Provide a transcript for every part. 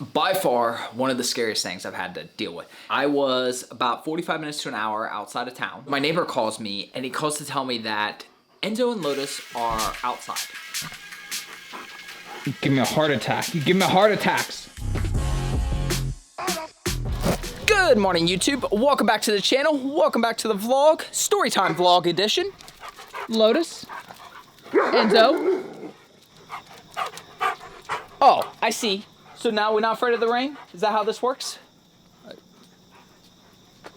By far, one of the scariest things I've had to deal with. I was about 45 minutes to an hour outside of town. My neighbor calls me, and he calls to tell me that Enzo and Lotus are outside. You give me a heart attack. You give me heart attacks. Good morning, YouTube. Welcome back to the channel. Welcome back to the vlog. Storytime vlog edition. Lotus. Enzo. Oh, I see. So now we're not afraid of the rain? Is that how this works?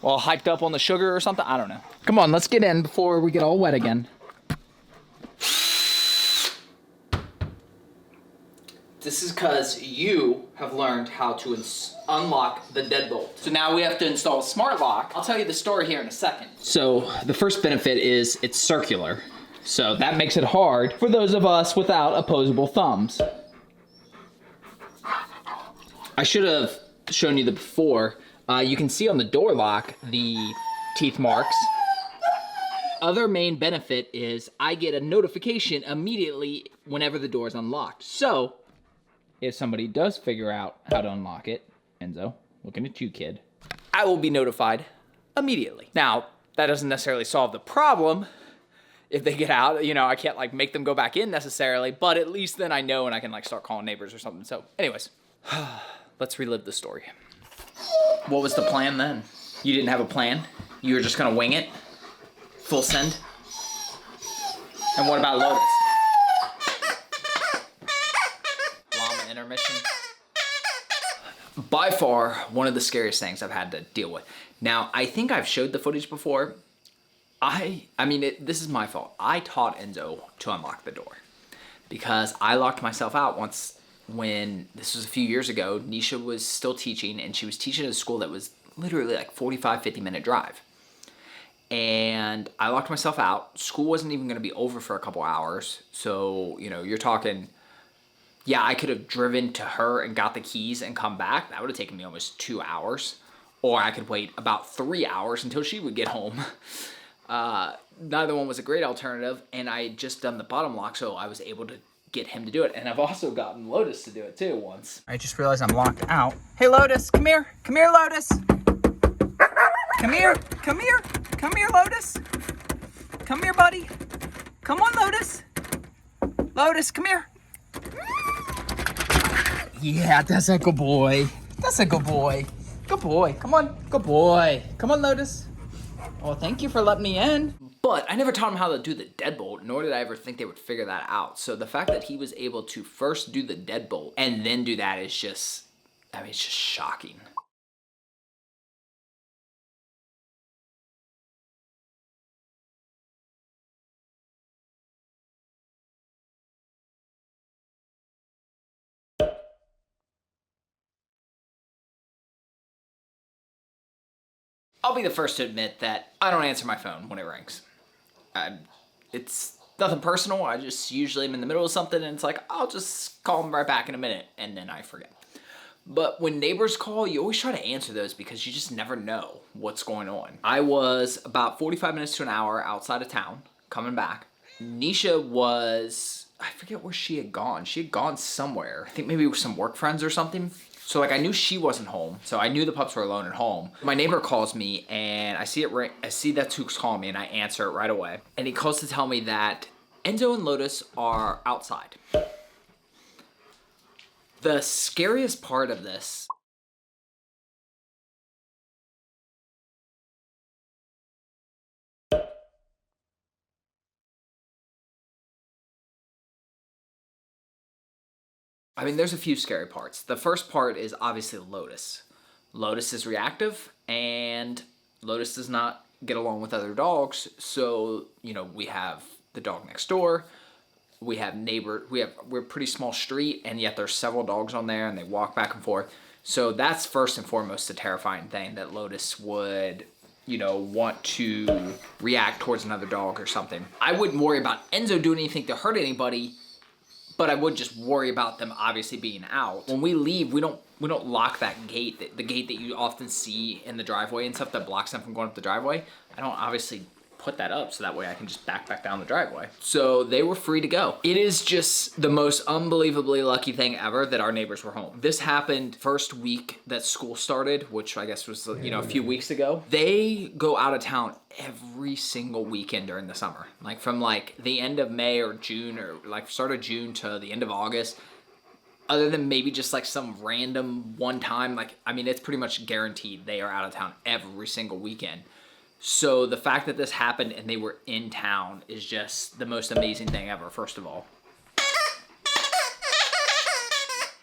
Well, hyped up on the sugar or something? I don't know. Come on, let's get in before we get all wet again. This is because you have learned how to unlock the Deadbolt. So now we have to install a smart lock. I'll tell you the story here in a second. So the first benefit is it's circular. So that makes it hard for those of us without opposable thumbs. I should have shown you the before. You can see on the door lock the teeth marks. Other main benefit is I get a notification immediately whenever the door is unlocked. So if somebody does figure out how to unlock it, Enzo, looking at you, kid, I will be notified immediately. Now, that doesn't necessarily solve the problem. If they get out, you know, I can't like make them go back in necessarily, but at least then I know and I can like start calling neighbors or something. So anyways, let's relive the story. What was the plan then? You didn't have a plan? You were just gonna wing it? Full send? And what about Lotus? Llama intermission? By far, one of the scariest things I've had to deal with. Now, I think I've showed the footage before. This is my fault. I taught Enzo to unlock the door because I locked myself out once when, this was a few years ago, Nisha was still teaching and she was teaching at a school that was literally like 50 minute drive. And I locked myself out. School wasn't even gonna be over for a couple hours. So, you know, you're talking, yeah, I could have driven to her and got the keys and come back. That would have taken me almost 2 hours. Or I could wait about 3 hours until she would get home. Neither one was a great alternative, and I had just done the bottom lock, so I was able to get him to do it. And I've also gotten Lotus to do it too once. I just realized I'm locked out. Hey Lotus, come here. Come here, Lotus. Come here, come here. Come here, Lotus. Come here, buddy. Come on, Lotus. Lotus, come here. Yeah, that's a good boy. That's a good boy. Good boy. Come on. Good boy. Come on, Lotus. Well, thank you for letting me in. But I never taught him how to do the deadbolt, nor did I ever think they would figure that out. So the fact that he was able to first do the deadbolt and then do that is just, I mean, it's just shocking. I'll be the first to admit that I don't answer my phone when it rings. It's nothing personal. I just usually am in the middle of something and it's like, I'll just call them right back in a minute and then I forget. But when neighbors call, you always try to answer those because you just never know what's going on. I was about 45 minutes to an hour outside of town coming back. Nisha was, I forget where she had gone. She had gone somewhere. I think maybe with some work friends or something. So like I knew she wasn't home, so I knew the pups were alone at home. My neighbor calls me and I see that's who's calling me and I answer it right away. And he calls to tell me that Enzo and Lotus are outside. The scariest part of this there's a few scary parts. The first part is obviously Lotus. Lotus is reactive and Lotus does not get along with other dogs. So, you know, we have the dog next door. We have we're a pretty small street and yet there's several dogs on there and they walk back and forth. So that's first and foremost the terrifying thing, that Lotus would, you know, want to react towards another dog or something. I wouldn't worry about Enzo doing anything to hurt anybody, but I would just worry about them obviously being out. When we leave, we don't lock that gate, the gate that you often see in the driveway and stuff that blocks them from going up the driveway. I don't obviously put that up so that way I can just back down the driveway. So they were free to go. It is just the most unbelievably lucky thing ever that our neighbors were home. This happened first week that school started, which I guess was, you know, a few weeks ago. They go out of town every single weekend during the summer. Like from like the end of May or June, or like start of June to the end of August. Other than maybe just like some random one time, like, I mean, it's pretty much guaranteed they are out of town every single weekend. So the fact that this happened and they were in town is just the most amazing thing ever, first of all.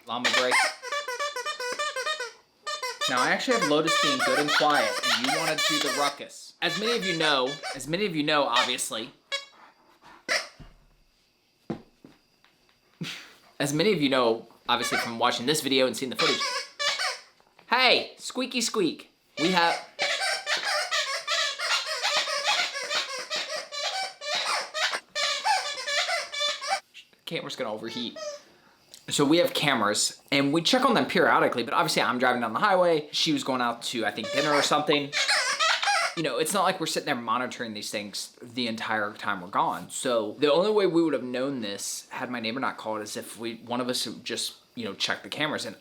Llama break. Now I actually have Lotus being good and quiet, and you want to do the ruckus. As many of you know, obviously, as many of you know, obviously from watching this video and seeing the footage, hey, squeaky squeak, we have... Camera's gonna overheat. So we have cameras, and we check on them periodically, but obviously I'm driving down the highway, she was going out to, I think, dinner or something. You know, it's not like we're sitting there monitoring these things the entire time we're gone. So the only way we would have known this, had my neighbor not called, is if one of us would just, you know, check the cameras. And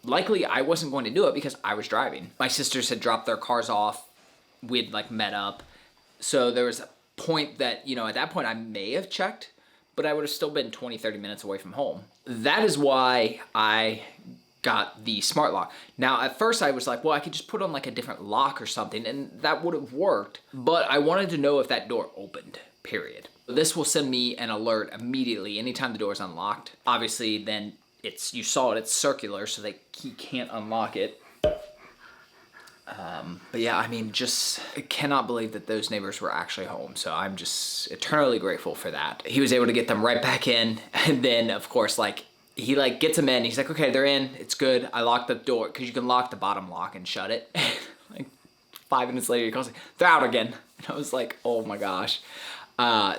likely I wasn't going to do it because I was driving. My sisters had dropped their cars off. We'd like met up. So there was a point that, you know, at that point I may have checked, but I would have still been 20, 30 minutes away from home. That is why I got the smart lock. Now, at first I was like, well, I could just put on like a different lock or something, and that would have worked, but I wanted to know if that door opened, period. This will send me an alert immediately anytime the door is unlocked. Obviously, then you saw it, it's circular, so he can't unlock it. But yeah, I mean, I cannot believe that those neighbors were actually home. So I'm just eternally grateful for that. He was able to get them right back in. And then of course, like, he like gets them in. He's like, okay, they're in. It's good. I locked the door, because you can lock the bottom lock and shut it. Like 5 minutes later, he calls, they're out again. And I was like, oh my gosh.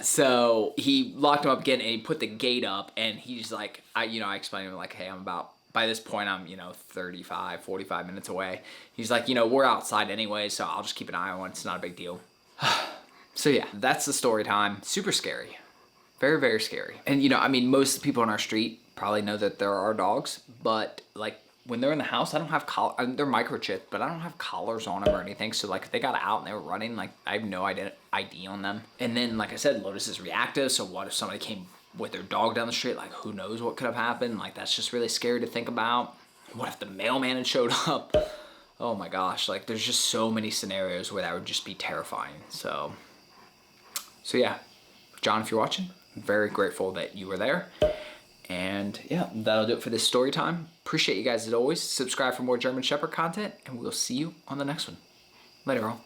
So he locked them up again, and he put the gate up, and he's like, I explained to him like, hey, by this point, I'm, 35, 45 minutes away. He's like, we're outside anyway, so I'll just keep an eye on it. It's not a big deal. So yeah, that's the story time. Super scary. Very, very scary. And, most people on our street probably know that there are dogs, but like when they're in the house, I don't have they're microchipped, but I don't have collars on them or anything. So like if they got out and they were running, like I have no ID on them. And then, like I said, Lotus is reactive. So what if somebody came with their dog down the street? Like, who knows what could have happened? Like, that's just really scary to think about. What if the mailman had showed up? Oh my gosh, like there's just so many scenarios where that would just be terrifying. So yeah, John, if you're watching, I'm very grateful that you were there. And yeah, that'll do it for this story time. Appreciate you guys as always. Subscribe for more German Shepherd content, and we'll see you on the next one. Later, all.